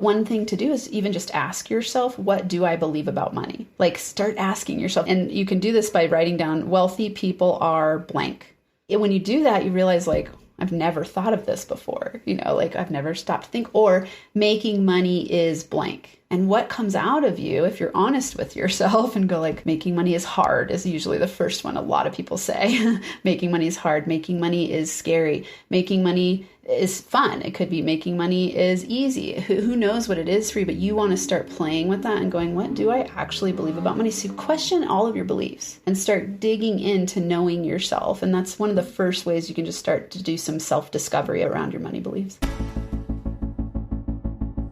One thing to do is even just ask yourself, what do I believe about money? Like start asking yourself. And you can do this by writing down wealthy people are blank. And when you do that, you realize like, I've never thought of this before, like I've never stopped to think, or making money is blank. And what comes out of you, if you're honest with yourself and go like, making money is hard is usually the first one a lot of people say. Making money is hard. Making money is scary. Making money is fun. It could be making money is easy. Who knows what it is for you, but you want to start playing with that and going, what do I actually believe about money? So question all of your beliefs and start digging into knowing yourself. And that's one of the first ways you can just start to do some self-discovery around your money beliefs.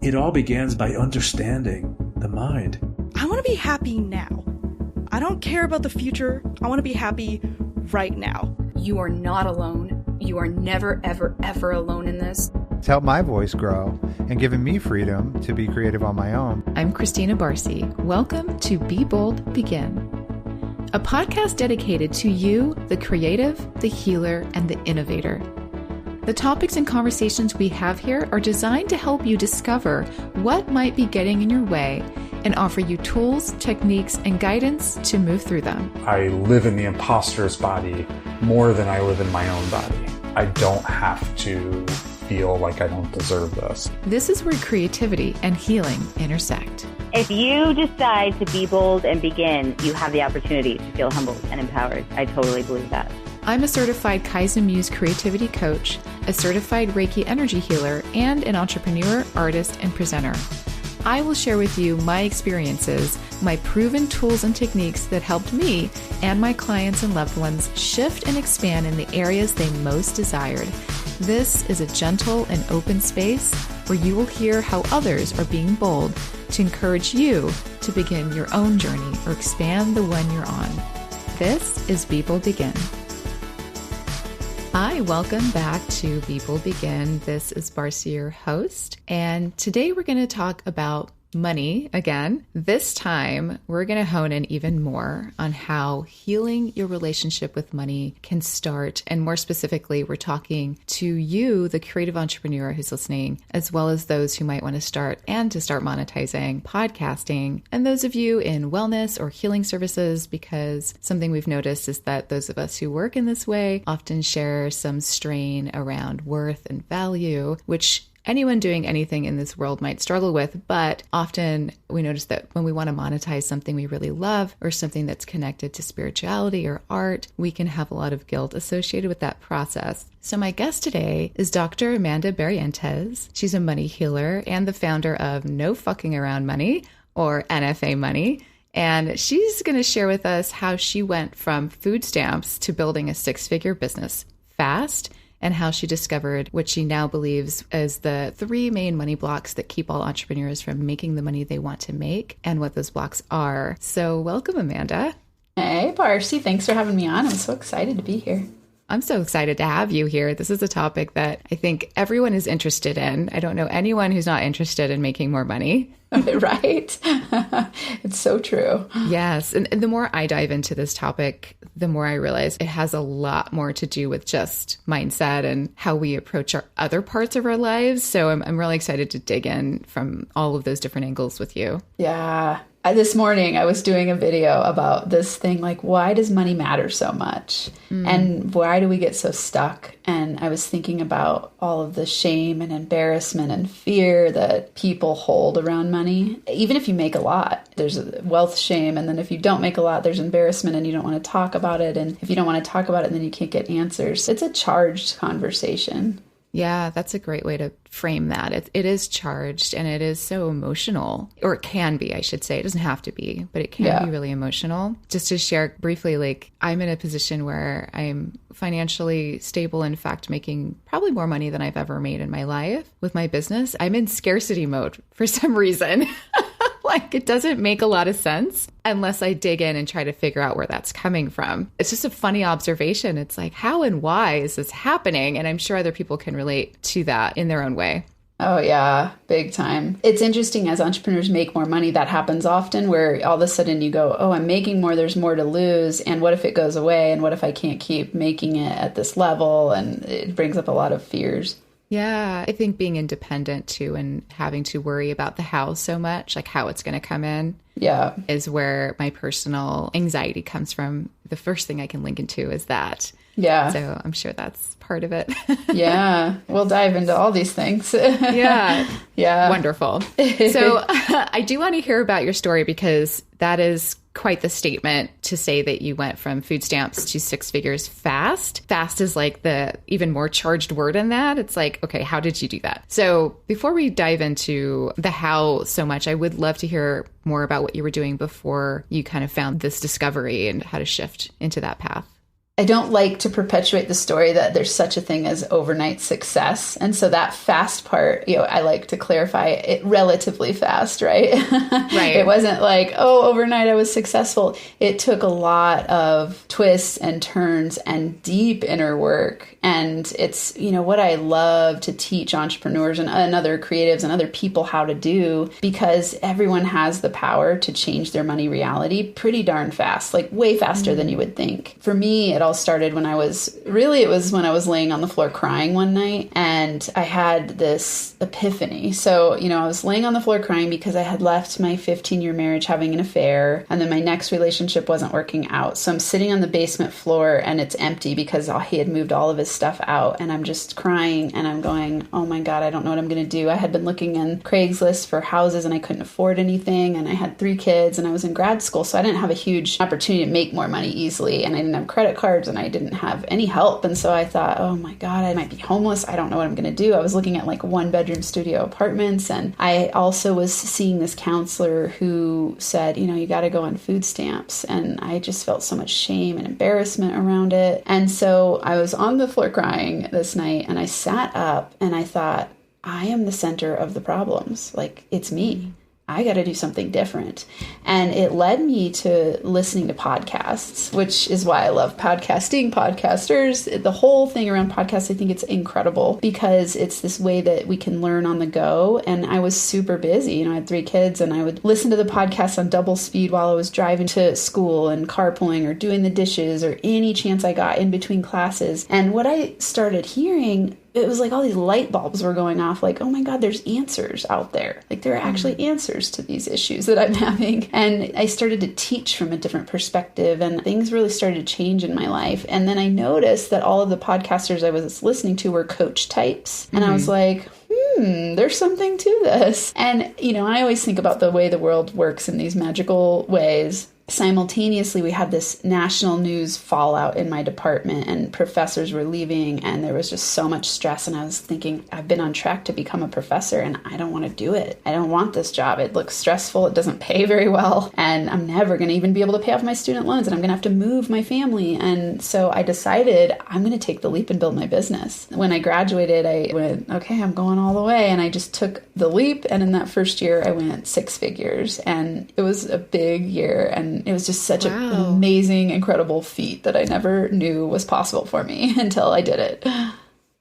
It all begins by understanding the mind. I want to be happy now. I don't care about the future. I want to be happy right now. You are not alone. You are never, ever, ever alone in this. It's helped my voice grow and given me freedom to be creative on my own. I'm Christina Barcy. Welcome to Be Bold, Begin, a podcast dedicated to you, the creative, the healer, and the innovator. The topics and conversations we have here are designed to help you discover what might be getting in your way and offer you tools, techniques, and guidance to move through them. I live in the imposter's body more than I live in my own body. I don't have to feel like I don't deserve this. This is where creativity and healing intersect. If you decide to be bold and begin, you have the opportunity to feel humbled and empowered. I totally believe that. I'm a certified Kaizen Muse creativity coach, a certified Reiki energy healer, and an entrepreneur, artist, and presenter. I will share with you my experiences, my proven tools and techniques that helped me and my clients and loved ones shift and expand in the areas they most desired. This is a gentle and open space where you will hear how others are being bold to encourage you to begin your own journey or expand the one you're on. This is Be Bold Begin. Hi, welcome back to Be Bold Begin. This is Barcy, your host, and today we're going to talk about money again. This time, we're going to hone in even more on how healing your relationship with money can start. And more specifically, we're talking to you, the creative entrepreneur who's listening, as well as those who might want to start monetizing, podcasting, and those of you in wellness or healing services, because something we've noticed is that those of us who work in this way often share some strain around worth and value, which anyone doing anything in this world might struggle with, but often we notice that when we want to monetize something we really love or something that's connected to spirituality or art, we can have a lot of guilt associated with that process. So my guest today is Dr. Amanda Barrientez. She's a money healer and the founder of No Fucking Around Money, or NFA Money. And she's going to share with us how she went from food stamps to building a six-figure business fast, and how she discovered what she now believes as the three main money blocks that keep all entrepreneurs from making the money they want to make, and what those blocks are. So welcome, Amanda. Hey, Barcy. Thanks for having me on. I'm so excited to be here. I'm so excited to have you here. This is a topic that I think everyone is interested in. I don't know anyone who's not interested in making more money. Right? It's so true. Yes. And the more I dive into this topic, the more I realize it has a lot more to do with just mindset and how we approach our other parts of our lives. So I'm really excited to dig in from all of those different angles with you. Yeah. This morning, I was doing a video about this thing, like, why does money matter so much? And why do we get so stuck? And I was thinking about all of the shame and embarrassment and fear that people hold around money. Even if you make a lot, there's a wealth shame. And then if you don't make a lot, there's embarrassment and you don't want to talk about it. And if you don't want to talk about it, then you can't get answers. It's a charged conversation. Yeah, that's a great way to frame that. It is charged and it is so emotional, or it can be, I should say. It doesn't have to be, but it can be really emotional. Just to share briefly, like I'm in a position where I'm financially stable, in fact, making probably more money than I've ever made in my life with my business. I'm in scarcity mode for some reason. Like it doesn't make a lot of sense unless I dig in and try to figure out where that's coming from. It's just a funny observation. It's like, how and why is this happening? And I'm sure other people can relate to that in their own way. Oh, yeah, big time. It's interesting as entrepreneurs make more money, that happens often where all of a sudden you go, oh, I'm making more, there's more to lose. And what if it goes away? And what if I can't keep making it at this level? And it brings up a lot of fears. Yeah, I think being independent too and having to worry about the how so much, like how it's going to come in, is where my personal anxiety comes from. The first thing I can link into is that. Yeah. So I'm sure that's part of it. Yeah. We'll dive into all these things. Yeah. Yeah. Wonderful. So I do want to hear about your story, because that is quite the statement to say that you went from food stamps to six figures fast. Fast is like the even more charged word in that. It's like, okay, how did you do that? So before we dive into the how so much, I would love to hear more about what you were doing before you kind of found this discovery and how to shift into that path. I don't like to perpetuate the story that there's such a thing as overnight success. And so that fast part, I like to clarify it relatively fast, right? Right. It wasn't like, oh, overnight I was successful. It took a lot of twists and turns and deep inner work. And it's, what I love to teach entrepreneurs and other creatives and other people how to do, because everyone has the power to change their money reality pretty darn fast, like way faster than you would think. For me, it all started when I was laying on the floor crying one night, and I had this epiphany. So, I was laying on the floor crying because I had left my 15-year marriage having an affair, and then my next relationship wasn't working out. So I'm sitting on the basement floor and it's empty because he had moved all of his stuff out, and I'm just crying and I'm going, oh my God, I don't know what I'm going to do. I had been looking in Craigslist for houses and I couldn't afford anything, and I had 3 kids and I was in grad school, so I didn't have a huge opportunity to make more money easily, and I didn't have credit cards and I didn't have any help. And so I thought, oh my God, I might be homeless. I don't know what I'm going to do. I was looking at like 1-bedroom studio apartments, and I also was seeing this counselor who said, you got to go on food stamps, and I just felt so much shame and embarrassment around it. And so I was on the floor crying this night, and I sat up and I thought, I am the center of the problems. Like, it's me. I got to do something different. And it led me to listening to podcasts, which is why I love podcasting, podcasters, the whole thing around podcasts. I think it's incredible because it's this way that we can learn on the go. And I was super busy. I had 3 kids, and I would listen to the podcast on double speed while I was driving to school and carpooling or doing the dishes or any chance I got in between classes. And what I started hearing, it was like all these light bulbs were going off, like, oh my God, there's answers out there. Like, there are actually answers to these issues that I'm having. And I started to teach from a different perspective, and things really started to change in my life. And then I noticed that all of the podcasters I was listening to were coach types. And I was like, there's something to this. And, I always think about the way the world works in these magical ways. Simultaneously, we had this national news fallout in my department, and professors were leaving, and there was just so much stress. And I was thinking, I've been on track to become a professor, and I don't want to do it. I don't want this job. It looks stressful. It doesn't pay very well. And I'm never going to even be able to pay off my student loans, and I'm going to have to move my family. And so I decided I'm going to take the leap and build my business. When I graduated, I went, okay, I'm going all the way. And I just took the leap. And in that first year, I went 6 figures, and it was a big year. And it was just such an amazing, incredible feat that I never knew was possible for me until I did it.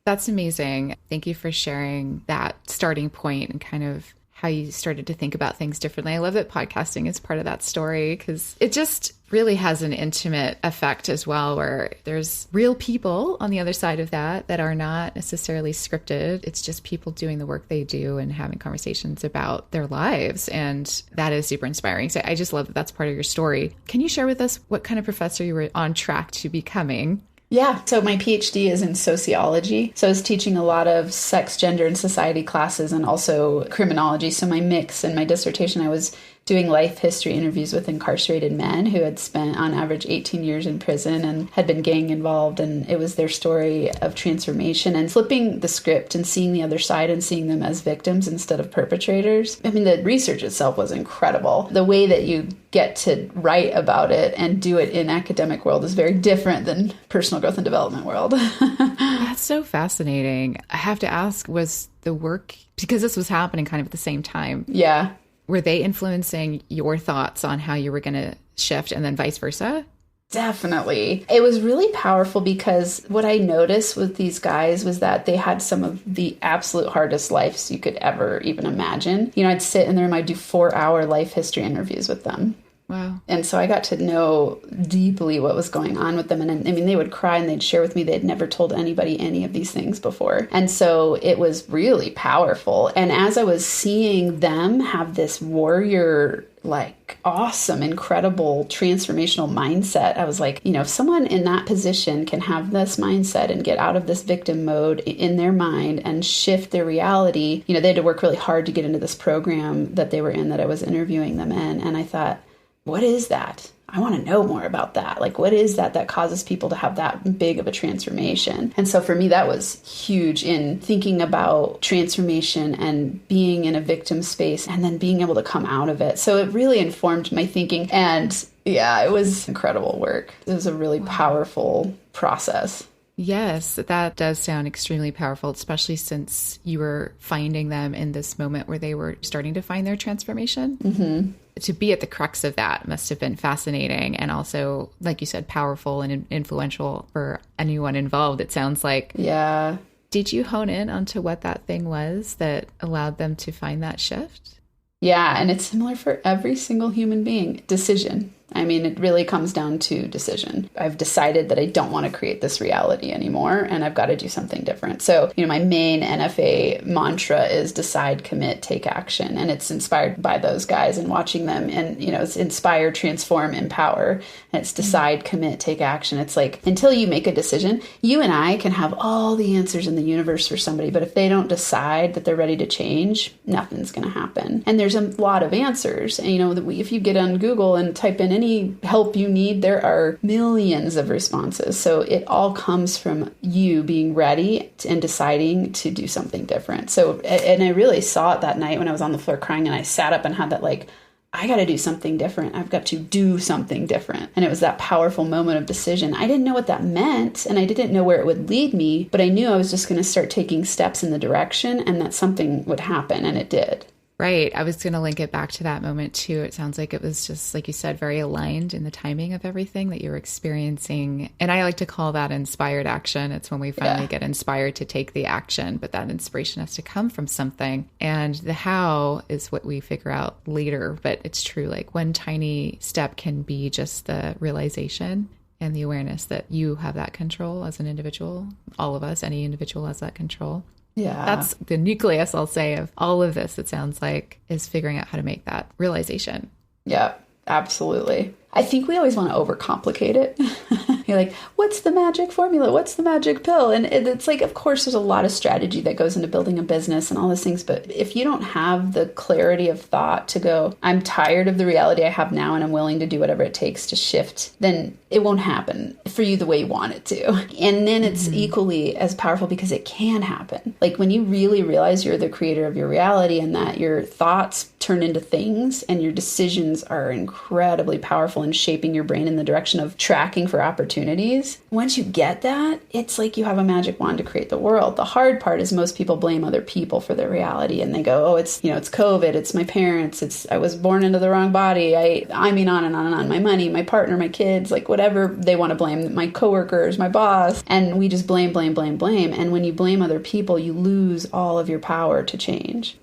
That's amazing. Thank you for sharing that starting point and kind of how you started to think about things differently. I love that podcasting is part of that story, because it just really has an intimate effect as well, where there's real people on the other side of that are not necessarily scripted. It's just people doing the work they do and having conversations about their lives. And that is super inspiring. So I just love that that's part of your story. Can you share with us what kind of professor you were on track to becoming? Yeah. So my PhD is in sociology. So I was teaching a lot of sex, gender, and society classes, and also criminology. So my mix in my dissertation, I was doing life history interviews with incarcerated men who had spent on average 18 years in prison and had been gang involved. And it was their story of transformation and flipping the script and seeing the other side and seeing them as victims instead of perpetrators. I mean, the research itself was incredible. The way that you get to write about it and do it in academic world is very different than personal growth and development world. That's so fascinating. I have to ask, was the work, because this was happening kind of at the same time. Yeah. Were they influencing your thoughts on how you were going to shift, and then vice versa? Definitely. It was really powerful because what I noticed with these guys was that they had some of the absolute hardest lives you could ever even imagine. I'd sit in the room, I'd do 4-hour life history interviews with them. Wow. And so I got to know deeply what was going on with them. And I mean, they would cry and they'd share with me they'd never told anybody any of these things before. And so it was really powerful. And as I was seeing them have this warrior, like awesome, incredible, transformational mindset, I was like, if someone in that position can have this mindset and get out of this victim mode in their mind and shift their reality, they had to work really hard to get into this program that they were in, that I was interviewing them in. And I thought, what is that? I want to know more about that. Like, what is that causes people to have that big of a transformation? And so for me, that was huge in thinking about transformation and being in a victim space and then being able to come out of it. So it really informed my thinking. And yeah, it was incredible work. It was a really powerful process. Yes, that does sound extremely powerful, especially since you were finding them in this moment where they were starting to find their transformation. Mm-hmm. To be at the crux of that must have been fascinating and also, like you said, powerful and influential for anyone involved, it sounds like. Yeah. Did you hone in onto what that thing was that allowed them to find that shift? Yeah, and it's similar for every single human being. Decision. I mean, it really comes down to decision. I've decided that I don't want to create this reality anymore, and I've got to do something different. So, my main NFA mantra is decide, commit, take action. And it's inspired by those guys and watching them. And, it's inspire, transform, empower. And it's decide, commit, take action. It's like, until you make a decision, you and I can have all the answers in the universe for somebody. But if they don't decide that they're ready to change, nothing's going to happen. And there's a lot of answers. And, if you get on Google and type in any help you need, there are millions of responses. So it all comes from you being ready and deciding to do something different. So, and I really saw it that night when I was on the floor crying and I sat up and had that I got to do something different. I've got to do something different. And it was that powerful moment of decision. I didn't know what that meant and I didn't know where it would lead me, but I knew I was just going to start taking steps in the direction and that something would happen, and it did. Right. I was going to link it back to that moment too. It sounds like it was just, like you said, very aligned in the timing of everything that you were experiencing. And I like to call that inspired action. It's when we finally get inspired to take the action, but that inspiration has to come from something. And the how is what we figure out later. But it's true. Like one tiny step can be just the realization and the awareness that you have that control as an individual. All of us, any individual has that control. Yeah. That's the nucleus, I'll say, of all of this, it sounds like, is figuring out how to make that realization. Yeah, absolutely. I think we always want to overcomplicate it. You're like, what's the magic formula? What's the magic pill? And it's like, of course, there's a lot of strategy that goes into building a business and all those things. But if you don't have the clarity of thought to go, I'm tired of the reality I have now and I'm willing to do whatever it takes to shift, then it won't happen for you the way you want it to. And then it's equally as powerful because it can happen. Like when you really realize you're the creator of your reality and that your thoughts turn into things and your decisions are incredibly powerful in shaping your brain in the direction of tracking for opportunities. Once you get that, it's like you have a magic wand to create the world. The hard part is most people blame other people for their reality and they go, oh, it's COVID, it's my parents, I was born into the wrong body. I mean, on and on and on. My money, my partner, my kids, like whatever they want to blame, my coworkers, my boss. And we just blame. And when you blame other people, you lose all of your power to change.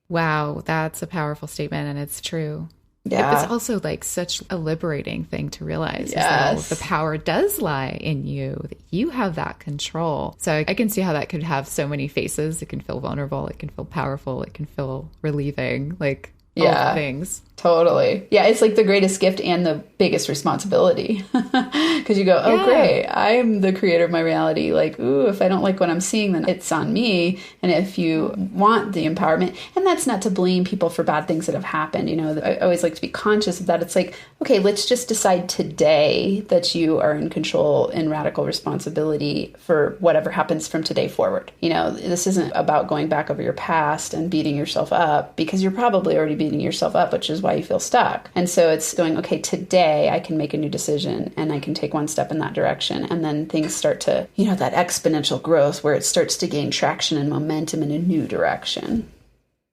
Wow, that's a powerful statement, and it's true. Yeah. It's also like such a liberating thing to realize. Yes. The power does lie in you, that you have that control. So I can see how that could have so many faces. It can feel vulnerable. It can feel powerful. It can feel relieving, like all the things. Totally. Yeah, it's like the greatest gift and the biggest responsibility. Because you go, oh, great, I'm the creator of my reality. Like, ooh, if I don't like what I'm seeing, then it's on me. And if you want the empowerment, and that's not to blame people for bad things that have happened. I always like to be conscious of that. It's like, okay, let's just decide today that you are in control and radical responsibility for whatever happens from today forward. This isn't about going back over your past and beating yourself up, because you're probably already beating yourself up, which is why you feel stuck. And so it's going, okay, today I can make a new decision and I can take one step in that direction. And then things start to, that exponential growth where it starts to gain traction and momentum in a new direction.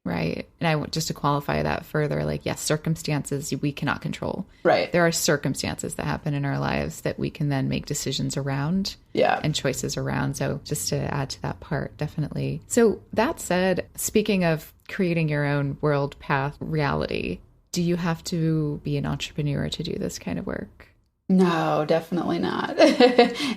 Right. And just to qualify that further, like, yes, circumstances we cannot control. Right. There are circumstances that happen in our lives that we can then make decisions around and choices around. So just to add to that part, definitely. So that said, speaking of creating your own world path reality, Do you have to be an entrepreneur to do this kind of work? No, definitely not.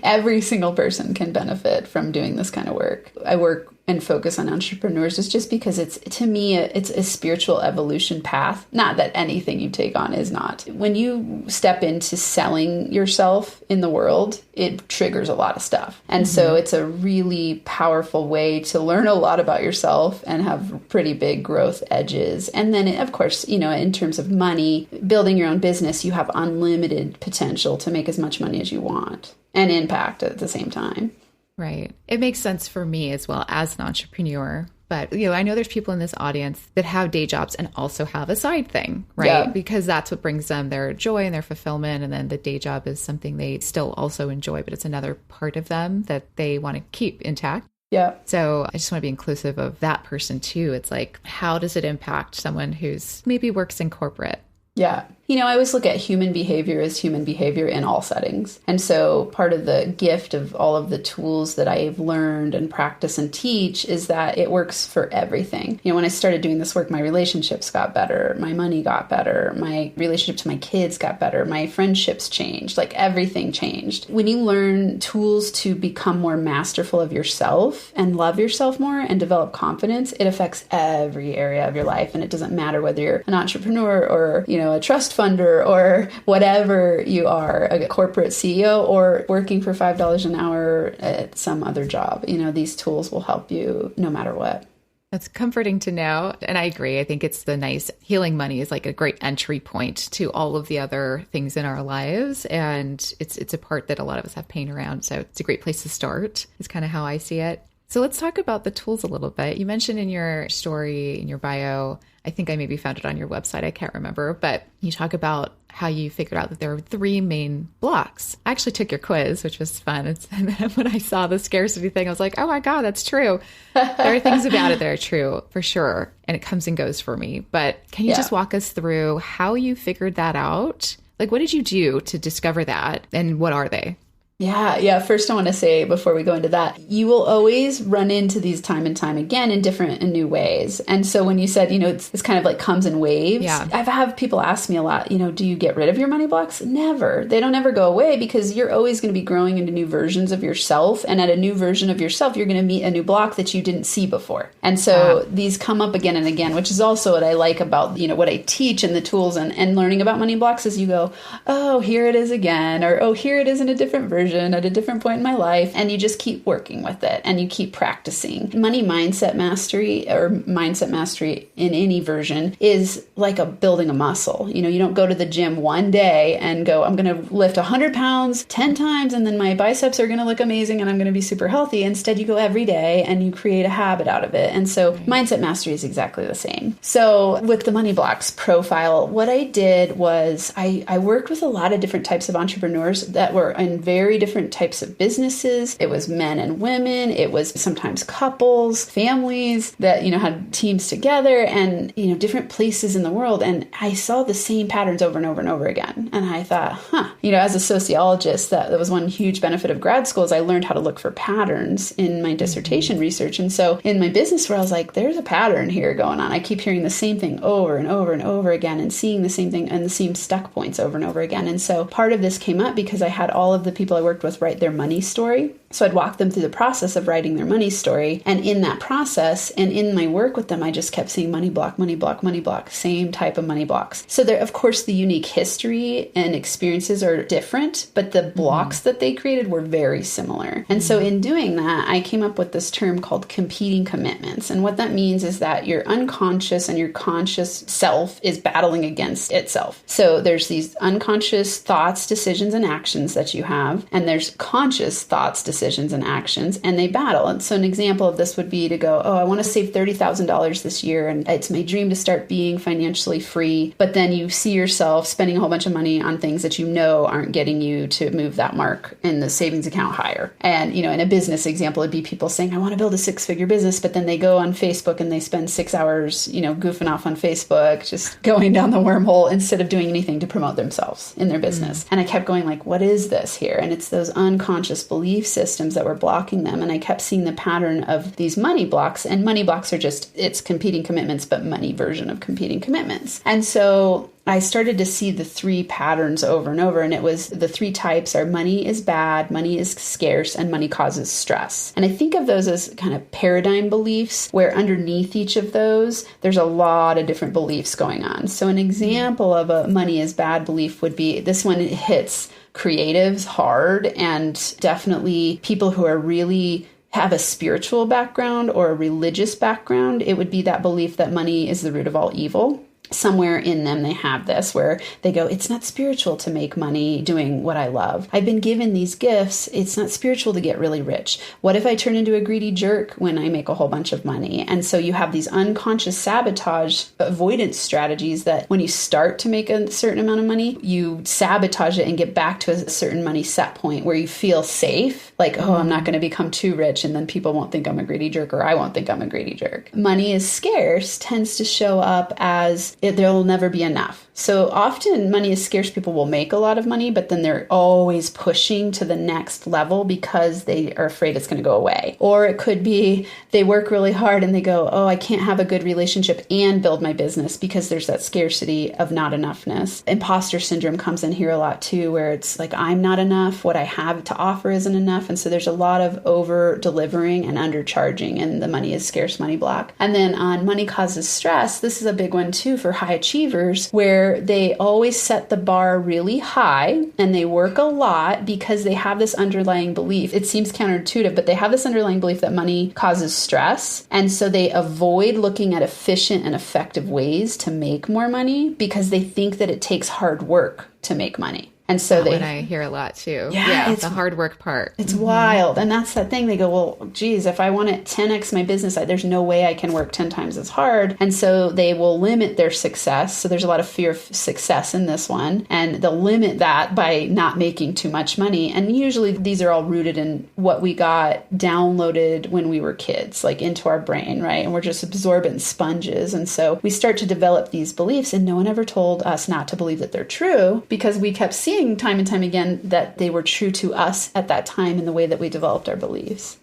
Every single person can benefit from doing this kind of work. I work and focus on entrepreneurs is just because it's, to me, it's a spiritual evolution path. Not that anything you take on is not. When you step into selling yourself in the world, it triggers a lot of stuff. And so it's a really powerful way to learn a lot about yourself and have pretty big growth edges. And then, of course, in terms of money, building your own business, you have unlimited potential to make as much money as you want and impact at the same time. Right. It makes sense for me as well as an entrepreneur. But, I know there's people in this audience that have day jobs and also have a side thing, right? Yeah. Because that's what brings them their joy and their fulfillment. And then the day job is something they still also enjoy, but it's another part of them that they want to keep intact. Yeah. So I just want to be inclusive of that person too. It's like, how does it impact someone who's maybe works in corporate? Yeah. I always look at human behavior as human behavior in all settings. And so part of the gift of all of the tools that I've learned and practice and teach is that it works for everything. When I started doing this work, my relationships got better, my money got better, my relationship to my kids got better, my friendships changed, like everything changed. When you learn tools to become more masterful of yourself and love yourself more and develop confidence, it affects every area of your life. And it doesn't matter whether you're an entrepreneur or, a trust funder or whatever you are, a corporate CEO or working for $5 an hour at some other job. These tools will help you no matter what. That's comforting to know. And I agree. I think it's the nice healing money is like a great entry point to all of the other things in our lives. And it's a part that a lot of us have pain around. So it's a great place to start. It's kind of how I see it. So let's talk about the tools a little bit. You mentioned in your story, in your bio, I think I maybe found it on your website. I can't remember, but you talk about how you figured out that there are 3 main blocks. I actually took your quiz, which was fun. And then when I saw the scarcity thing, I was like, oh my God, that's true. There are things about it that are true for sure. And it comes and goes for me. But can you just walk us through how you figured that out? Like, what did you do to discover that? And what are they? Yeah. First, I want to say before we go into that, you will always run into these time and time again in different and new ways. And so when you said, it's kind of like comes in waves, I've had people ask me a lot, do you get rid of your money blocks? Never. They don't ever go away because you're always going to be growing into new versions of yourself. And at a new version of yourself, you're going to meet a new block that you didn't see before. And so these come up again and again, which is also what I like about, what I teach and the tools and learning about money blocks is you go, oh, here it is again, or oh, here it is in a different version at a different point in my life, and you just keep working with it and you keep practicing. Money mindset mastery or mindset mastery in any version is like building a muscle. You don't go to the gym one day and go, I'm going to lift 100 pounds 10 times and then my biceps are going to look amazing and I'm going to be super healthy. Instead, you go every day and you create a habit out of it. And so mindset mastery is exactly the same. So with the money blocks profile, what I did was I worked with a lot of different types of entrepreneurs that were in very different types of businesses. It was men and women. It was sometimes couples, families that, had teams together and, different places in the world. And I saw the same patterns over and over and over again. And I thought, as a sociologist, that was one huge benefit of grad school is I learned how to look for patterns in my dissertation research. And so in my business where I was like, there's a pattern here going on. I keep hearing the same thing over and over and over again and seeing the same thing and the same stuck points over and over again. And so part of this came up because I had all of the people I worked with write their money story. So I'd walk them through the process of writing their money story. And in that process and in my work with them, I just kept seeing money block, money block, money block, same type of money blocks. So there, of course, the unique history and experiences are different, but the blocks that they created were very similar. And so in doing that, I came up with this term called competing commitments. And what that means is that your unconscious and your conscious self is battling against itself. So there's these unconscious thoughts, decisions, and actions that you have, and there's conscious thoughts, decisions, and actions, and they battle. And so an example of this would be to go, I want to save $30,000 this year, and it's my dream to start being financially free. But then you see yourself spending a whole bunch of money on things that aren't getting you to move that mark in the savings account higher. And, in a business example, it'd be people saying, I want to build a 6-figure business, but then they go on Facebook and they spend 6 hours, goofing off on Facebook, just going down the wormhole instead of doing anything to promote themselves in their business. And I kept going like, what is this here? And it's those unconscious belief systems that were blocking them. And I kept seeing the pattern of these money blocks, and money blocks are it's competing commitments, but money version of competing commitments. And so I started to see the 3 patterns over and over. And it was the 3 types are money is bad, money is scarce, and money causes stress. And I think of those as kind of paradigm beliefs, where underneath each of those, there's a lot of different beliefs going on. So an example of a money is bad belief would be, this one hits creatives hard, and definitely people who are really have a spiritual background or a religious background. It would be that belief that money is the root of all evil. Somewhere in them, they have this where they go, it's not spiritual to make money doing what I love. I've been given these gifts. It's not spiritual to get really rich. What if I turn into a greedy jerk when I make a whole bunch of money? And so you have these unconscious sabotage avoidance strategies that when you start to make a certain amount of money, you sabotage it and get back to a certain money set point where you feel safe. Like, oh, I'm not going to become too rich, and then people won't think I'm a greedy jerk, or I won't think I'm a greedy jerk. Money is scarce tends to show up as there will never be enough. So often money is scarce. People will make a lot of money, but then they're always pushing to the next level because they are afraid it's going to go away. Or it could be they work really hard and they go, oh, I can't have a good relationship and build my business because there's that scarcity of not enoughness. Imposter syndrome comes in here a lot too, where it's like, I'm not enough. What I have to offer isn't enough. And so there's a lot of over delivering and undercharging, and the money is scarce money block. And then on money causes stress, this is a big one too for high achievers, where they always set the bar really high and they work a lot because they have this underlying belief. It seems counterintuitive, but they have this underlying belief that money causes stress. And so they avoid looking at efficient and effective ways to make more money because they think that it takes hard work to make money. And so I hear a lot too. Yeah, it's the hard work part. It's wild. And that's that thing. They go, well, geez, if I want to 10x my business, there's no way I can work 10 times as hard. And so they will limit their success. So there's a lot of fear of success in this one. And they'll limit that by not making too much money. And usually these are all rooted in what we got downloaded when we were kids, like into our brain, right? And we're just absorbent sponges. And so we start to develop these beliefs, and no one ever told us not to believe that they're true, because we kept seeing time and time again that they were true to us at that time in the way that we developed our beliefs.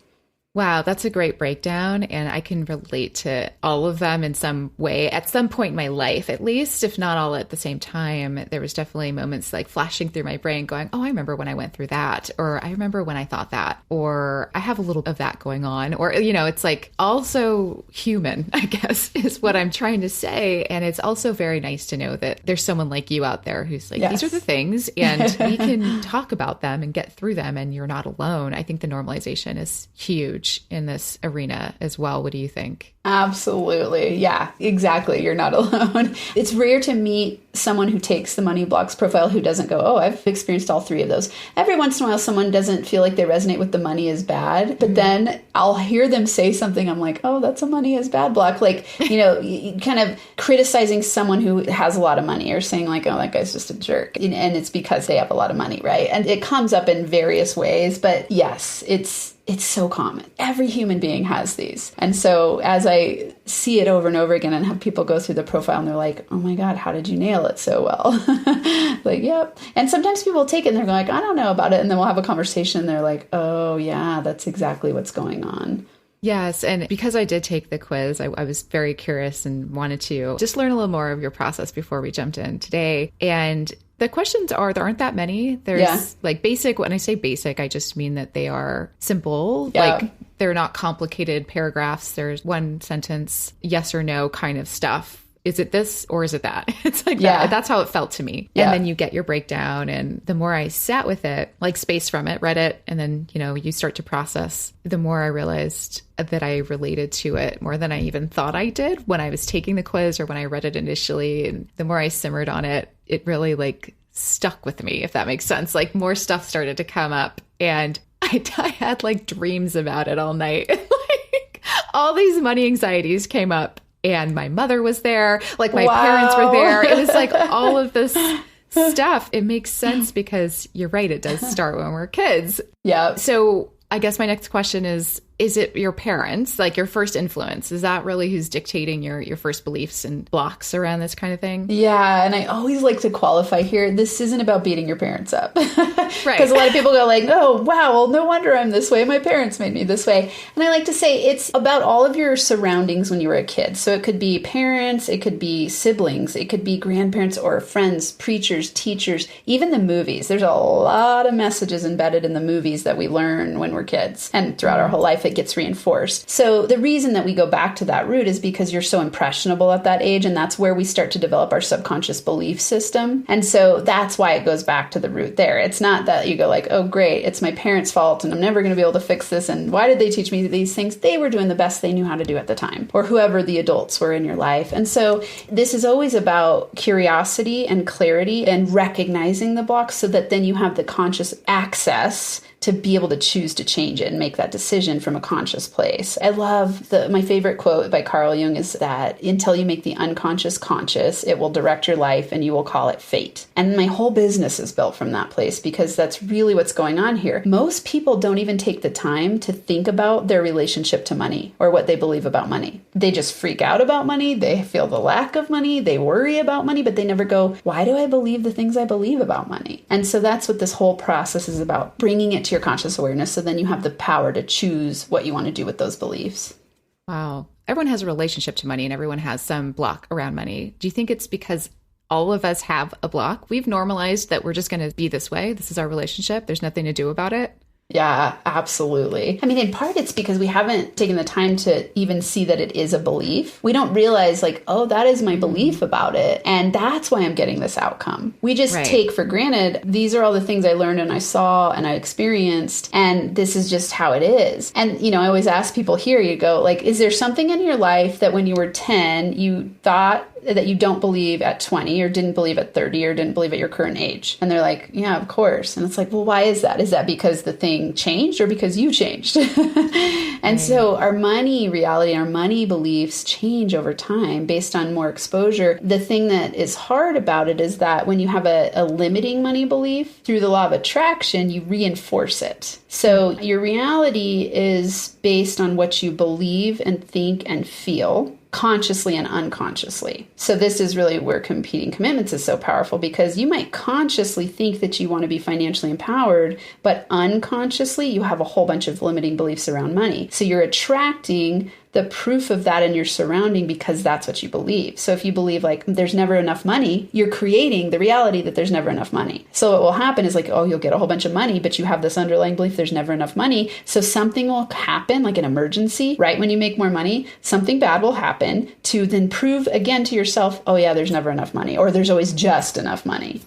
Wow, that's a great breakdown. And I can relate to all of them in some way at some point in my life, at least, if not all at the same time. There was definitely moments like flashing through my brain going, oh, I remember when I went through that, or I remember when I thought that, or I have a little of that going on, or, you know, it's like also human, I guess, is what I'm trying to say. And it's also very nice to know that there's someone like you out there who's like, These are the things, and we can talk about them and get through them, and you're not alone. I think the normalization is huge in this arena as well. What do you think? Absolutely. Yeah, exactly. You're not alone. It's rare to meet someone who takes the money blocks profile who doesn't go, oh, I've experienced all 3 of those. Every once in a while, someone doesn't feel like they resonate with the money is bad, but then I'll hear them say something. I'm like, oh, that's a money is bad block. Like, you know, kind of criticizing someone who has a lot of money, or saying like, oh, that guy's just a jerk. And it's because they have a lot of money, right? And it comes up in various ways, but yes, it's so common. Every human being has these. And so as I see it over and over again and have people go through the profile and they're like, oh my God, how did you nail it so well? Like, yep. And sometimes people take it and they're like, I don't know about it. And then we'll have a conversation and they're like, oh yeah, that's exactly what's going on. Yes. And because I did take the quiz, I was very curious and wanted to just learn a little more of your process before we jumped in today. And the questions there aren't that many. There's like basic. When I say basic, I just mean that they are simple. Yeah. Like they're not complicated paragraphs. There's one sentence, yes or no kind of stuff. Is it this or is it that? It's like that. That's how it felt to me. Yeah. And then you get your breakdown. And the more I sat with it, like spaced from it, read it, and then, you know, you start to process, the more I realized that I related to it more than I even thought I did when I was taking the quiz or when I read it initially. And the more I simmered on it, it really like stuck with me, if that makes sense. Like more stuff started to come up, and I had like dreams about it all night. Like all these money anxieties came up. And my mother was there, like my parents were there. It was like all of this stuff. It makes sense because you're right. It does start when we're kids. Yeah. So I guess my next question is, is it your parents, like your first influence? Is that really who's dictating your first beliefs and blocks around this kind of thing? Yeah. And I always like to qualify here. This isn't about beating your parents up. Right. Because a lot of people go like, oh, wow, well, no wonder I'm this way. My parents made me this way. And I like to say it's about all of your surroundings when you were a kid. So it could be parents, it could be siblings, it could be grandparents or friends, preachers, teachers, even the movies. There's a lot of messages embedded in the movies that we learn when we're kids. And throughout our whole life, it gets reinforced. So the reason that we go back to that root is because you're so impressionable at that age, and that's where we start to develop our subconscious belief system. And so that's why it goes back to the root there. It's not that you go like, oh, great, it's my parents' fault, and I'm never going to be able to fix this, and why did they teach me these things? They were doing the best they knew how to do at the time, or whoever the adults were in your life. And so this is always about curiosity and clarity and recognizing the blocks so that then you have the conscious access to be able to choose to change it and make that decision from a conscious place. I love my favorite quote by Carl Jung is that until you make the unconscious conscious, it will direct your life and you will call it fate. And my whole business is built from that place because that's really what's going on here. Most people don't even take the time to think about their relationship to money or what they believe about money. They just freak out about money. They feel the lack of money. They worry about money, but they never go, why do I believe the things I believe about money? And so that's what this whole process is about, bringing it to your conscious awareness so then you have the power to choose what you want to do with those beliefs. Wow. Everyone has a relationship to money and everyone has some block around money. Do you think it's because all of us have a block? We've normalized that we're just going to be this way. This is our relationship. There's nothing to do about it. Yeah, absolutely. I mean, in part, it's because we haven't taken the time to even see that it is a belief. We don't realize like, oh, that is my belief about it. And that's why I'm getting this outcome. We just take for granted, these are all the things I learned and I saw and I experienced. And this is just how it is. And, you know, I always ask people here, you go like, is there something in your life that when you were 10, you thought that you don't believe at 20 or didn't believe at 30 or didn't believe at your current age? And they're like, yeah, of course. And it's like, well, why is that? Is that because the thing changed or because you changed? And so our money reality, our money beliefs change over time based on more exposure. The thing that is hard about it is that when you have a limiting money belief, through the law of attraction, you reinforce it. So your reality is based on what you believe and think and feel, consciously and unconsciously. So this is really where competing commitments is so powerful, because you might consciously think that you want to be financially empowered, but unconsciously you have a whole bunch of limiting beliefs around money. So you're attracting the proof of that in your surrounding because that's what you believe. So if you believe like there's never enough money, you're creating the reality that there's never enough money. So what will happen is like, oh, you'll get a whole bunch of money, but you have this underlying belief there's never enough money. So something will happen, like an emergency, right? When you make more money, something bad will happen to then prove again to yourself, oh yeah, there's never enough money, or there's always just enough money.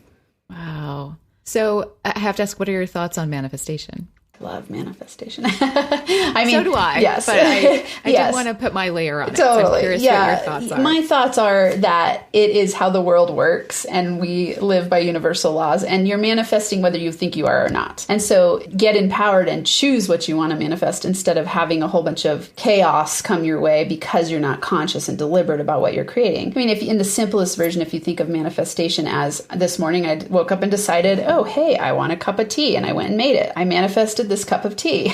Wow. So I have to ask, what are your thoughts on manifestation? Love manifestation. I mean, so do I. Yes. But I yes. did want to put my layer on it. Totally. So I'm curious what your thoughts are. My thoughts are that it is how the world works and we live by universal laws, and you're manifesting whether you think you are or not. And so get empowered and choose what you want to manifest instead of having a whole bunch of chaos come your way because you're not conscious and deliberate about what you're creating. I mean, if in the simplest version, if you think of manifestation as this morning, I woke up and decided, oh, hey, I want a cup of tea, and I went and made it. I manifested this cup of tea.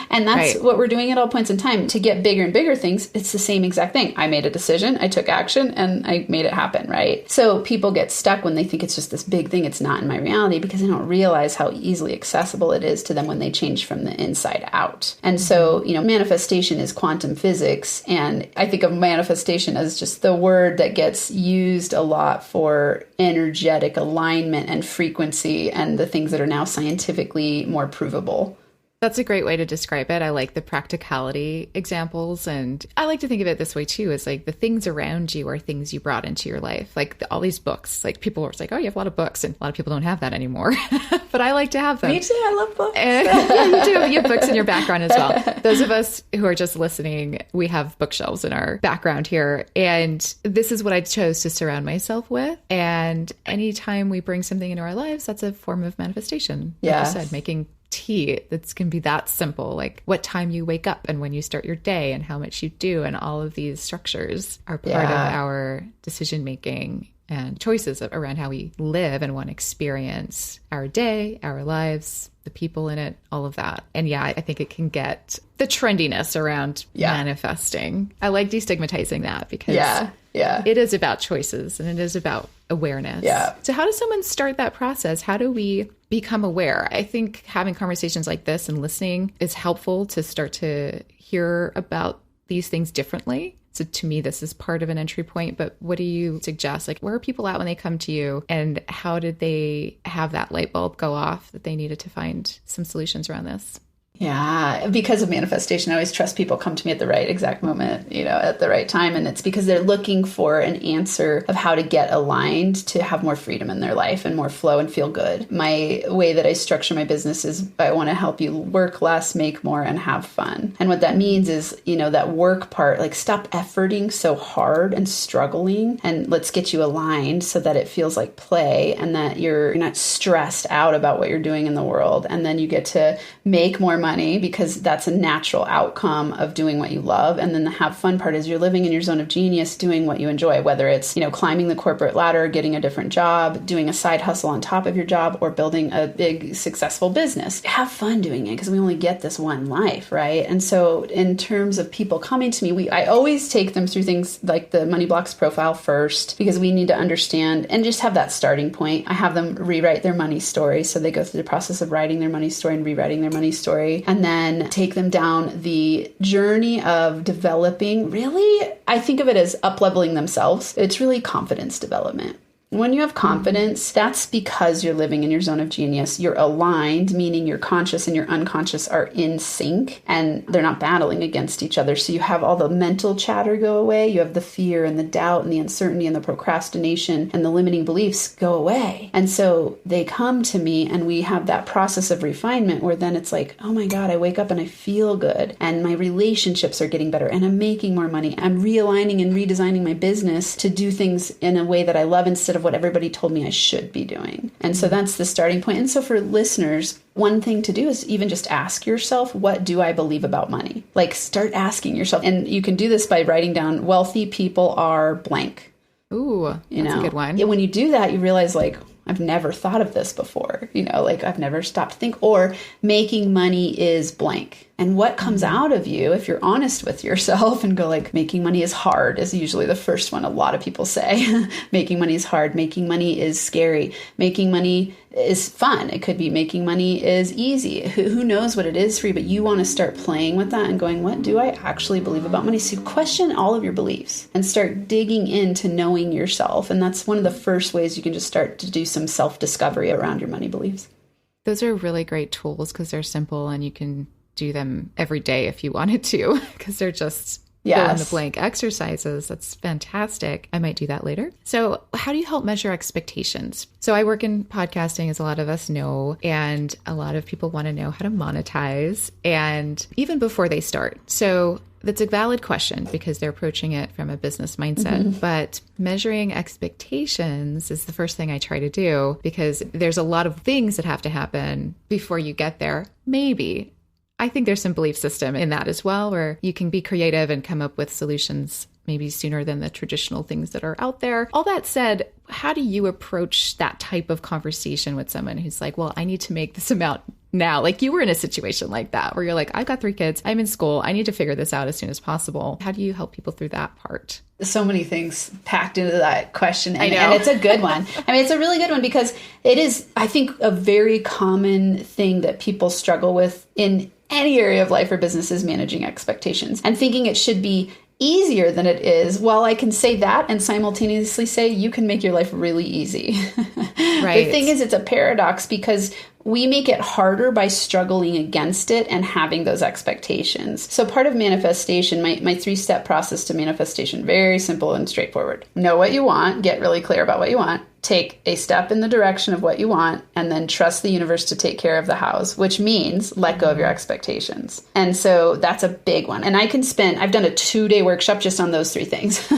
And that's what we're doing at all points in time. To get bigger and bigger things, it's the same exact thing. I made a decision, I took action, and I made it happen, right? So people get stuck when they think it's just this big thing. It's not in my reality because they don't realize how easily accessible it is to them when they change from the inside out. And so, you know, manifestation is quantum physics. And I think of manifestation as just the word that gets used a lot for energetic alignment and frequency and the things that are now scientifically more provable. That's a great way to describe it. I like the practicality examples. And I like to think of it this way too, is like the things around you are things you brought into your life. Like all these books, like people are like, oh, you have a lot of books, and a lot of people don't have that anymore, but I like to have them. Me too. I love books. And, yeah, you do. You have books in your background as well. Those of us who are just listening, we have bookshelves in our background here. And this is what I chose to surround myself with. And anytime we bring something into our lives, that's a form of manifestation. Like you said, making tea that's can be that simple, like what time you wake up and when you start your day and how much you do, and all of these structures are part of our decision making and choices around how we live and want to experience our day, our lives, the people in it, all of that. And yeah, I think it can get the trendiness around manifesting. I like destigmatizing that because it is about choices and it is about awareness. Yeah. So how does someone start that process? How do we become aware? I think having conversations like this and listening is helpful to start to hear about these things differently. So to me, this is part of an entry point, but what do you suggest? Like, where are people at when they come to you, and how did they have that light bulb go off that they needed to find some solutions around this? Yeah, because of manifestation, I always trust people come to me at the right exact moment, at the right time. And it's because they're looking for an answer of how to get aligned to have more freedom in their life and more flow and feel good. My way that I structure my business is I want to help you work less, make more, and have fun. And what that means is, that work part, like stop efforting so hard and struggling, and let's get you aligned so that it feels like play and that you're not stressed out about what you're doing in the world. And then you get to make more money because that's a natural outcome of doing what you love. And then the have fun part is you're living in your zone of genius, doing what you enjoy, whether it's, climbing the corporate ladder, getting a different job, doing a side hustle on top of your job, or building a big successful business. Have fun doing it because we only get this one life, right? And so in terms of people coming to me, I always take them through things like the Money Blocks profile first, because we need to understand and just have that starting point. I have them rewrite their money story. So they go through the process of writing their money story and rewriting their money story, and then take them down the journey of developing, really, I think of it as up-leveling themselves. It's really confidence development. When you have confidence, that's because you're living in your zone of genius. You're aligned, meaning your conscious and your unconscious are in sync and they're not battling against each other. So you have all the mental chatter go away. You have the fear and the doubt and the uncertainty and the procrastination and the limiting beliefs go away. And so they come to me and we have that process of refinement where then it's like, oh my God, I wake up and I feel good and my relationships are getting better and I'm making more money. I'm realigning and redesigning my business to do things in a way that I love instead of what everybody told me I should be doing. And so that's the starting point. And so for listeners, one thing to do is even just ask yourself, what do I believe about money? Like start asking yourself. And you can do this by writing down wealthy people are blank. Ooh, that's a good one. When you do that, you realize like, I've never thought of this before, like I've never stopped to think, or making money is blank. And what comes out of you, if you're honest with yourself and go like, making money is hard is usually the first one a lot of people say. Making money is hard. Making money is scary. Making money is fun. It could be making money is easy. Who knows what it is for you, but you want to start playing with that and going, what do I actually believe about money? So question all of your beliefs and start digging into knowing yourself. And that's one of the first ways you can just start to do some self-discovery around your money beliefs. Those are really great tools because they're simple and you can do them every day if you wanted to, because they're just fill in the blank exercises. That's fantastic. I might do that later. So how do you help measure expectations? So I work in podcasting, as a lot of us know, and a lot of people want to know how to monetize, and even before they start. So that's a valid question because they're approaching it from a business mindset, but measuring expectations is the first thing I try to do because there's a lot of things that have to happen before you get there. Maybe. I think there's some belief system in that as well, where you can be creative and come up with solutions maybe sooner than the traditional things that are out there. All that said, how do you approach that type of conversation with someone who's like, well, I need to make this amount now? Like you were in a situation like that where you're like, I've got 3 kids, I'm in school, I need to figure this out as soon as possible. How do you help people through that part? So many things packed into that question. And it's a good one. I mean, it's a really good one because it is, I think, a very common thing that people struggle with in any area of life or business is managing expectations and thinking it should be easier than it is. Well, I can say that and simultaneously say you can make your life really easy. Right. The thing is, it's a paradox because we make it harder by struggling against it and having those expectations. So part of manifestation, my 3-step process to manifestation, very simple and straightforward. Know what you want, get really clear about what you want, take a step in the direction of what you want, and then trust the universe to take care of the house, which means let go of your expectations. And so that's a big one. And I've done a 2-day workshop just on those 3 things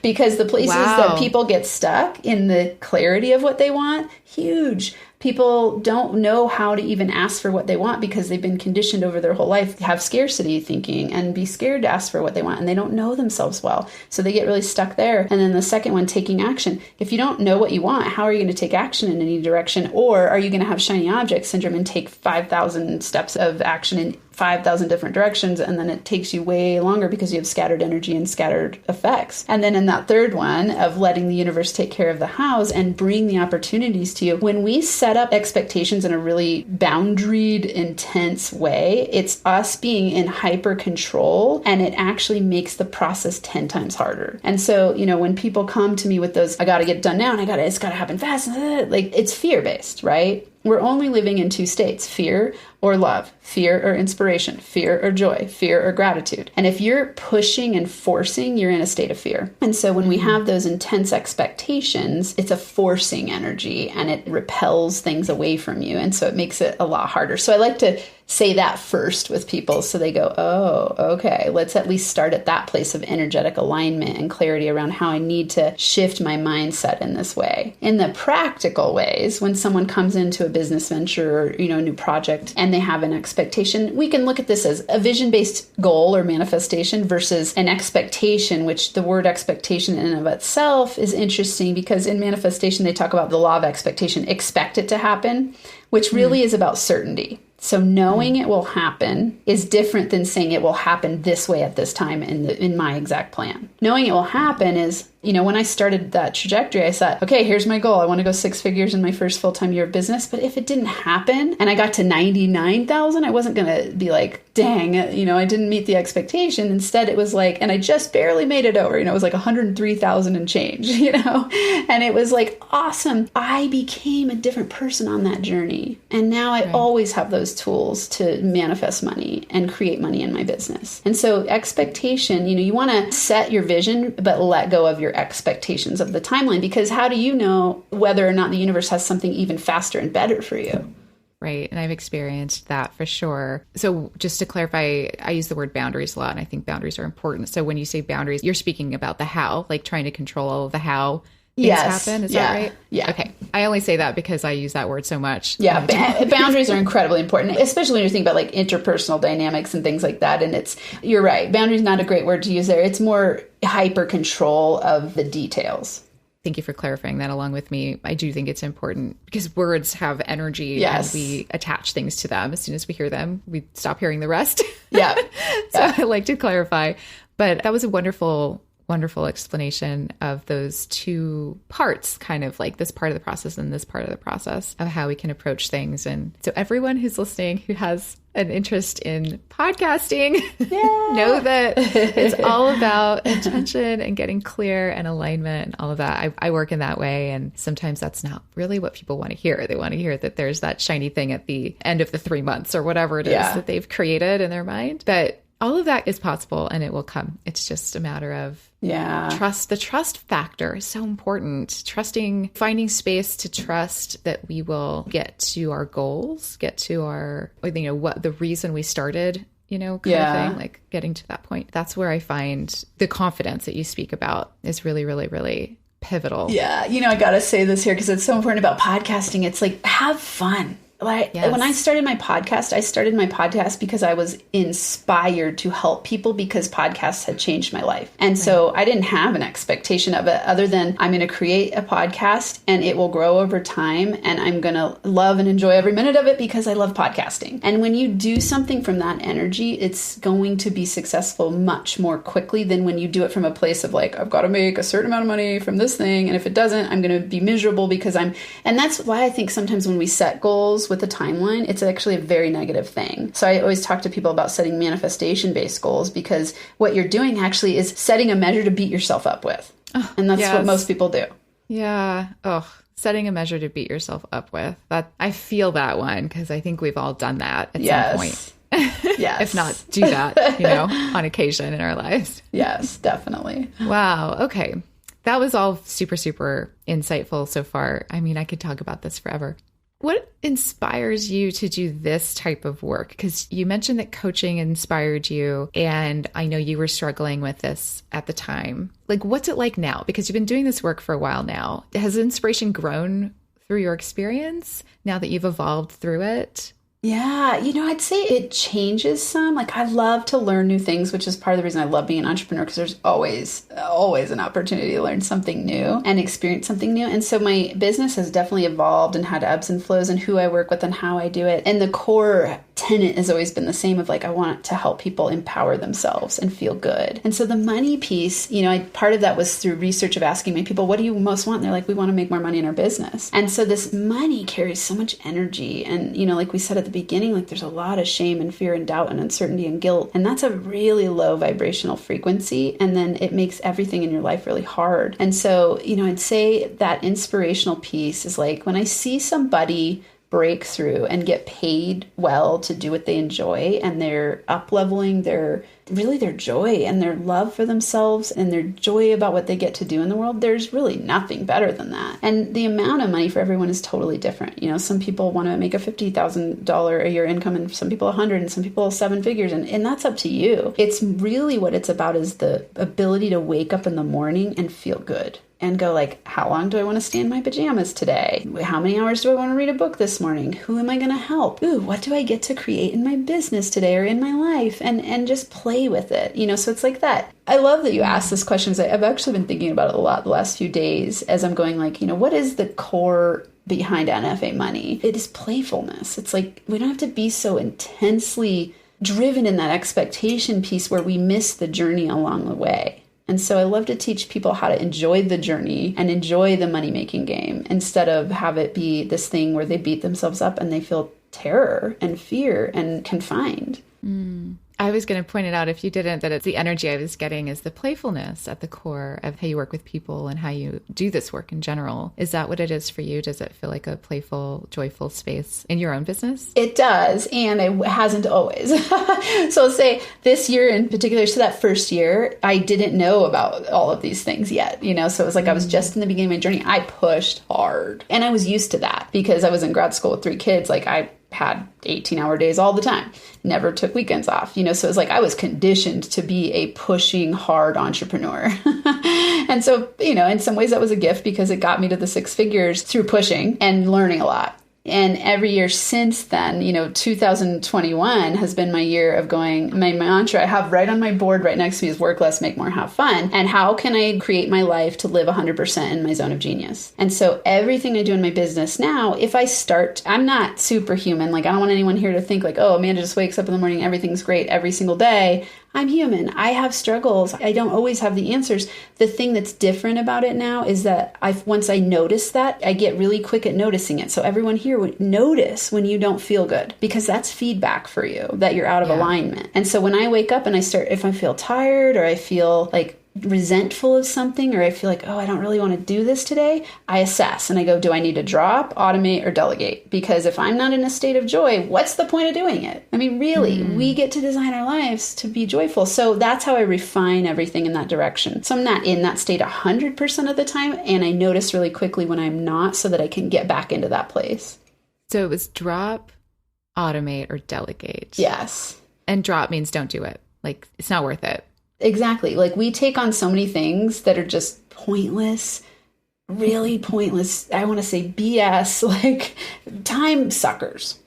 because the places that people get stuck in the clarity of what they want, huge. People don't know how to even ask for what they want because they've been conditioned over their whole life to have scarcity thinking and be scared to ask for what they want, and they don't know themselves well. So they get really stuck there. And then the second one, taking action. If you don't know what you want, how are you going to take action in any direction? Or are you going to have shiny object syndrome and take 5,000 steps of action in 5,000 different directions, and then it takes you way longer because you have scattered energy and scattered effects. And then in that third one of letting the universe take care of the hows and bring the opportunities to you, when we set up expectations in a really boundaried, intense way, it's us being in hyper control, and it actually makes the process 10 times harder. And so, when people come to me with those, I got to get it done now, and it's got to happen fast, like it's fear-based, right? We're only living in two states, fear or love, fear or inspiration, fear or joy, fear or gratitude. And if you're pushing and forcing, you're in a state of fear. And so when we have those intense expectations, it's a forcing energy and it repels things away from you. And so it makes it a lot harder. So I like to say that first with people so they go, oh, okay, let's at least start at that place of energetic alignment and clarity around how I need to shift my mindset in this way. In the practical ways, when someone comes into a business venture or, a new project and they have an expectation, we can look at this as a vision-based goal or manifestation versus an expectation, which the word expectation in and of itself is interesting because in manifestation, they talk about the law of expectation, expect it to happen, which really is about certainty. So knowing it will happen is different than saying it will happen this way at this time in my exact plan. Knowing it will happen is, when I started that trajectory, I thought, okay, here's my goal. I want to go 6 figures in my first full-time year of business. But if it didn't happen and I got to 99,000, I wasn't going to be like, dang, I didn't meet the expectation. Instead, it was like, and I just barely made it over, it was like 103,000 and change, and it was like, awesome. I became a different person on that journey. And now I always have those tools to manifest money and create money in my business. And so expectation, you want to set your vision, but let go of your expectations of the timeline, because how do you know whether or not the universe has something even faster and better for you? Right. And I've experienced that for sure. So just to clarify, I use the word boundaries a lot, and I think boundaries are important. So when you say boundaries, you're speaking about the how, like trying to control the how things happen. Is that right? Yeah. Okay. I only say that because I use that word so much. Yeah. Boundaries are incredibly important, especially when you're thinking about like interpersonal dynamics and things like that. And you're right. Boundaries is not a great word to use there. It's more hyper control of the details. Thank you for clarifying that along with me. I do think it's important because words have energy and we attach things to them. As soon as we hear them, we stop hearing the rest. Yeah. So I like to clarify. But that was a wonderful explanation of those two parts, kind of like this part of the process and this part of the process of how we can approach things. And so everyone who's listening who has an interest in podcasting, know that it's all about intention and getting clear and alignment and all of that. I work in that way. And sometimes that's not really what people want to hear. They want to hear that there's that shiny thing at the end of the 3 months or whatever it is that they've created in their mind. But all of that is possible and it will come. It's just a matter of trust. The trust factor is so important. Trusting, finding space to trust that we will get to our goals, get to our, what the reason we started, kind of thing, like getting to that point. That's where I find the confidence that you speak about is really, really, really pivotal. Yeah. I got to say this here because it's so important about podcasting. It's like, have fun. When I started my podcast because I was inspired to help people because podcasts had changed my life. And so I didn't have an expectation of it other than I'm going to create a podcast and it will grow over time and I'm going to love and enjoy every minute of it because I love podcasting. And when you do something from that energy, it's going to be successful much more quickly than when you do it from a place of like, I've got to make a certain amount of money from this thing. And if it doesn't, I'm going to be miserable because and that's why I think sometimes when we set goals with a timeline, it's actually a very negative thing. So I always talk to people about setting manifestation-based goals because what you're doing actually is setting a measure to beat yourself up with. And that's what most people do. Yeah. Setting a measure to beat yourself up with. That I feel that one because I think we've all done that at some point. Yes. If not, do that, on occasion in our lives. Yes, definitely. Wow. Okay. That was all super, super insightful so far. I mean, I could talk about this forever. What inspires you to do this type of work? Because you mentioned that coaching inspired you, and I know you were struggling with this at the time. Like, what's it like now? Because you've been doing this work for a while now. Has inspiration grown through your experience now that you've evolved through it? Yeah, I'd say it changes some. Like, I love to learn new things, which is part of the reason I love being an entrepreneur, because there's always an opportunity to learn something new and experience something new. And so my business has definitely evolved and had ebbs and flows in who I work with and how I do it. And the core tenet has always been the same of like, I want to help people empower themselves and feel good. And so the money piece, part of that was through research of asking my people, what do you most want? And they're like, we want to make more money in our business. And so this money carries so much energy. And, like we said at the beginning, like there's a lot of shame and fear and doubt and uncertainty and guilt. And that's a really low vibrational frequency. And then it makes everything in your life really hard. And so, I'd say that inspirational piece is like when I see somebody break through and get paid well to do what they enjoy, and they're up-leveling their joy and their love for themselves and their joy about what they get to do in the world, there's really nothing better than that. And the amount of money for everyone is totally different. Some people want to make a $50,000 a year income, and some people 100, and some people 7 figures, and that's up to you. It's really what it's about is the ability to wake up in the morning and feel good. And go like, how long do I want to stay in my pajamas today? How many hours do I want to read a book this morning? Who am I going to help? Ooh, what do I get to create in my business today or in my life? And just play with it. So it's like that. I love that you asked this question, because I've actually been thinking about it a lot the last few days as I'm going like, what is the core behind NFA money? It is playfulness. It's like, we don't have to be so intensely driven in that expectation piece where we miss the journey along the way. And so I love to teach people how to enjoy the journey and enjoy the money-making game instead of have it be this thing where they beat themselves up and they feel terror and fear and confined. I was going to point it out, if you didn't, that it's the energy I was getting is the playfulness at the core of how you work with people and how you do this work in general. Is that what it is for you? Does it feel like a playful, joyful space in your own business? It does, and it hasn't always. So I'll say this year in particular, so that first year, I didn't know about all of these things yet, so it was like I was just in the beginning of my journey. I pushed hard, and I was used to that because I was in grad school with 3 kids. Like I had 18-hour days all the time, never took weekends off, so it was like I was conditioned to be a pushing hard entrepreneur. And so, in some ways that was a gift because it got me to the 6 figures through pushing and learning a lot. And every year since then, 2021 has been my year of going, my mantra I have right on my board right next to me is work less, make more, have fun. And how can I create my life to live 100% in my zone of genius? And so everything I do in my business now, if I start, I'm not superhuman. Like I don't want anyone here to think like, oh, Amanda just wakes up in the morning, everything's great every single day. I'm human. I have struggles. I don't always have the answers. The thing that's different about it now is that once I notice that, I get really quick at noticing it. So everyone here would notice when you don't feel good, because that's feedback for you that you're out of alignment. And so when I wake up and if I feel tired or I feel like resentful of something, or I feel like, oh, I don't really want to do this today, I assess and I go, do I need to drop, automate, or delegate? Because if I'm not in a state of joy, what's the point of doing it? I mean, really, we get to design our lives to be joyful. So that's how I refine everything in that direction. So I'm not in that state 100% of the time, and I notice really quickly when I'm not, so that I can get back into that place. So it was drop, automate, or delegate. Yes. And drop means don't do it. Like, it's not worth it. Exactly. Like we take on so many things that are just pointless, really pointless. I want to say BS, like time suckers.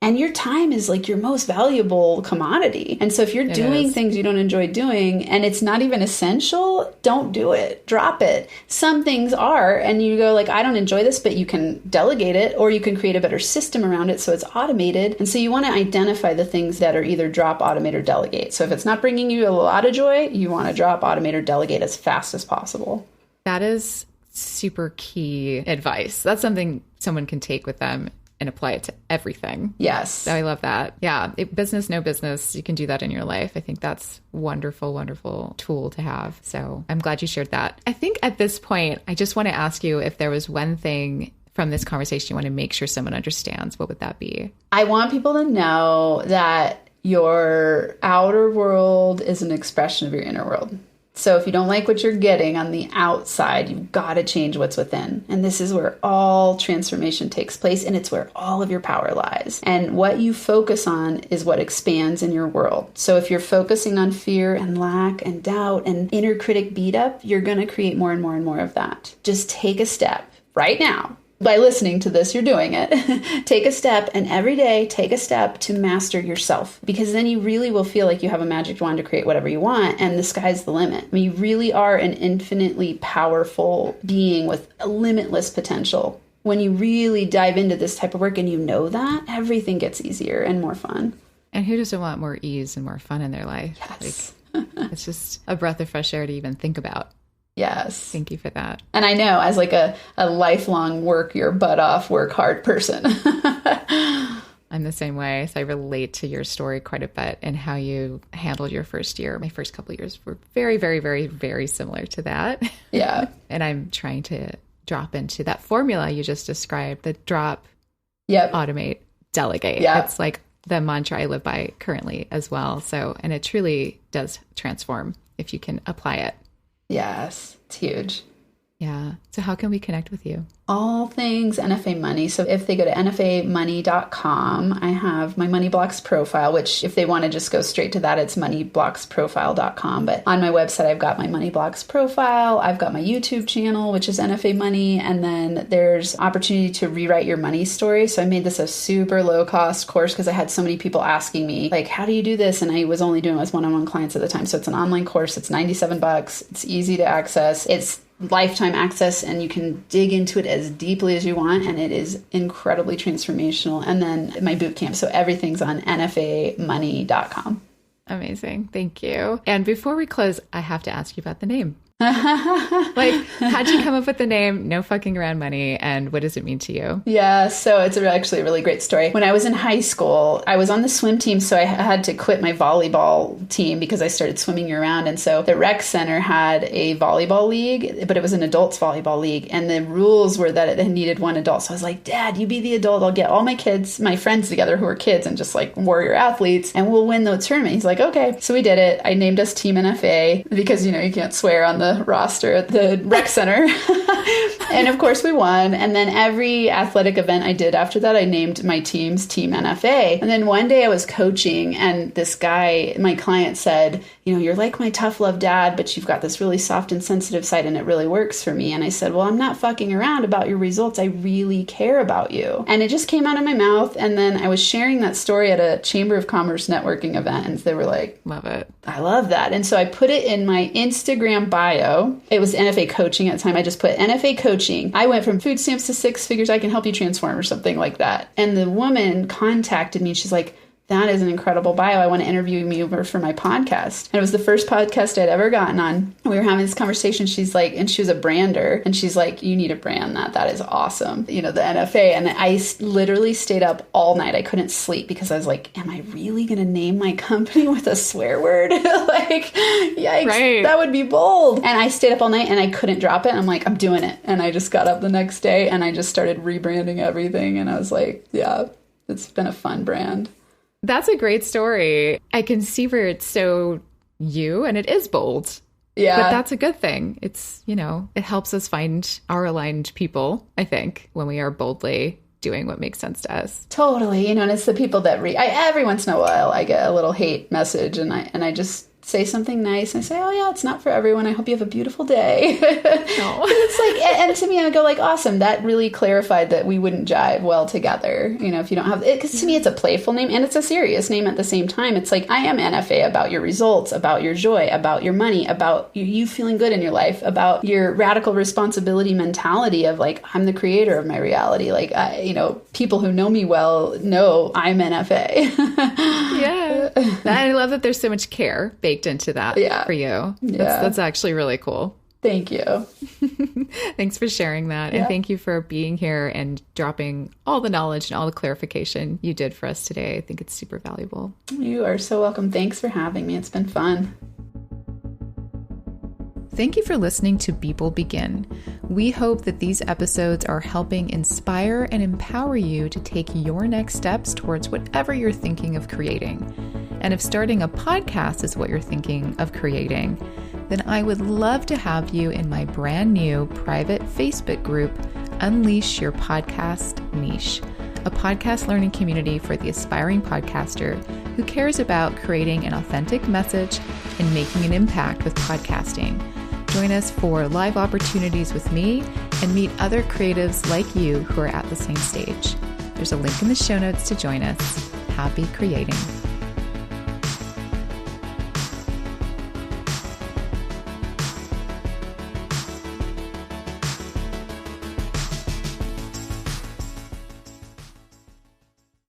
And your time is like your most valuable commodity. And so if you're doing things you don't enjoy doing and it's not even essential, don't do it. Drop it. Some things are, and you go like, I don't enjoy this, but you can delegate it, or you can create a better system around it so it's automated. And so you want to identify the things that are either drop, automate, or delegate. So if it's not bringing you a lot of joy, you want to drop, automate, or delegate as fast as possible. That is super key advice. That's something someone can take with them and apply it to everything. Yes. So I love that. Yeah. Business, no business. You can do that in your life. I think that's wonderful, wonderful tool to have. So I'm glad you shared that. I think at this point, I just want to ask you if there was one thing from this conversation you want to make sure someone understands, what would that be? I want people to know that your outer world is an expression of your inner world. So if you don't like what you're getting on the outside, you've got to change what's within. And this is where all transformation takes place, and it's where all of your power lies. And what you focus on is what expands in your world. So if you're focusing on fear and lack and doubt and inner critic beat up, you're going to create more and more and more of that. Just take a step right now. By listening to this, you're doing it. Take a step, and every day take a step to master yourself, because then you really will feel like you have a magic wand to create whatever you want, and the sky's the limit. I mean, you really are an infinitely powerful being with a limitless potential. When you really dive into this type of work and you know that, everything gets easier and more fun. And who doesn't want more ease and more fun in their life? Yes. It's just a breath of fresh air to even think about. Yes. Thank you for that. And I know, as like a lifelong work your butt off, work hard person. I'm the same way. So I relate to your story quite a bit and how you handled your first year. My first couple of years were very, very, very, very similar to that. Yeah. And I'm trying to drop into that formula you just described, the drop, automate, delegate. Yep. It's like the mantra I live by currently as well. So, and it truly does transform if you can apply it. Yes, it's huge. Yeah. So how can we connect with you? All things NFA Money. So if they go to nfamoney.com, I have my Money Blocks profile, which if they want to just go straight to that, it's moneyblocksprofile.com. But on my website, I've got my Money Blocks profile. I've got my YouTube channel, which is NFA Money. And then there's opportunity to rewrite your money story. So I made this a super low cost course because I had so many people asking me, like, how do you do this? And I was only doing it with one-on-one clients at the time. So it's an online course. It's $97. It's easy to access. It's lifetime access, and you can dig into it as deeply as you want, and it is incredibly transformational. And then my boot camp, so everything's on nfamoney.com. Amazing. Thank you. And before we close, I have to ask you about the name. Like, how'd you come up with the name No Fucking Around Money, and what does it mean to you? Yeah, so it's actually a really great story. When I was in high school, I was on the swim team, so I had to quit my volleyball team because I started swimming year round. And so the rec center had a volleyball league, but it was an adults volleyball league, and the rules were that it needed one adult. So I was like, Dad, you be the adult. I'll get all my kids, my friends together who are kids and just like warrior athletes, and we'll win the tournament. He's like, okay. So we did it. I named us Team NFA because, you know, you can't swear on the roster at the rec center. And of course we won. And then every athletic event I did after that, I named my teams Team NFA. And then one day I was coaching, and this guy, my client, said, you know, you're like my tough love dad, but you've got this really soft and sensitive side, and it really works for me. And I said, well, I'm not fucking around about your results. I really care about you. And it just came out of my mouth. And then I was sharing that story at a Chamber of Commerce networking event, and they were like, love it. I love that. And so I put it in my Instagram bio. It was NFA coaching at the time. I just put NFA coaching. I went from food stamps to six figures. I can help you transform, or something like that. And the woman contacted me. She's like, that is an incredible bio. I want to interview you for my podcast. And it was the first podcast I'd ever gotten on. We were having this conversation. She's like, and she was a brander, and she's like, you need to brand that. That is awesome. You know, the NFA. And I literally stayed up all night. I couldn't sleep because I was like, am I really going to name my company with a swear word? Like, yikes, right. That would be bold. And I stayed up all night and I couldn't drop it. I'm like, I'm doing it. And I just got up the next day and I just started rebranding everything. And I was like, yeah, it's been a fun brand. That's a great story. I can see where it's so you, and it is bold. Yeah. But that's a good thing. It's, you know, it helps us find our aligned people, I think, when we are boldly doing what makes sense to us. Totally. You know, and it's the people that every once in a while I get a little hate message, and I just say something nice. And I say, oh yeah, it's not for everyone. I hope you have a beautiful day. It's like, and to me, I go like, awesome. That really clarified that we wouldn't jive well together. You know, if you don't have it, because to me, it's a playful name and it's a serious name at the same time. It's like, I am NFA about your results, about your joy, about your money, about you feeling good in your life, about your radical responsibility mentality of like, I'm the creator of my reality. Like, you know, people who know me well know I'm NFA. Yeah. I love that there's so much care baked into that for you. That's actually really cool. Thank you. Thanks for sharing that. Yeah. And thank you for being here and dropping all the knowledge and all the clarification you did for us today. I think it's super valuable. You are so welcome. Thanks for having me. It's been fun. Thank you for listening to People Begin. We hope that these episodes are helping inspire and empower you to take your next steps towards whatever you're thinking of creating. And if starting a podcast is what you're thinking of creating, then I would love to have you in my brand new private Facebook group, Unleash Your Podcast Niche, a podcast learning community for the aspiring podcaster who cares about creating an authentic message and making an impact with podcasting. Join us for live opportunities with me and meet other creatives like you who are at the same stage. There's a link in the show notes to join us. Happy creating.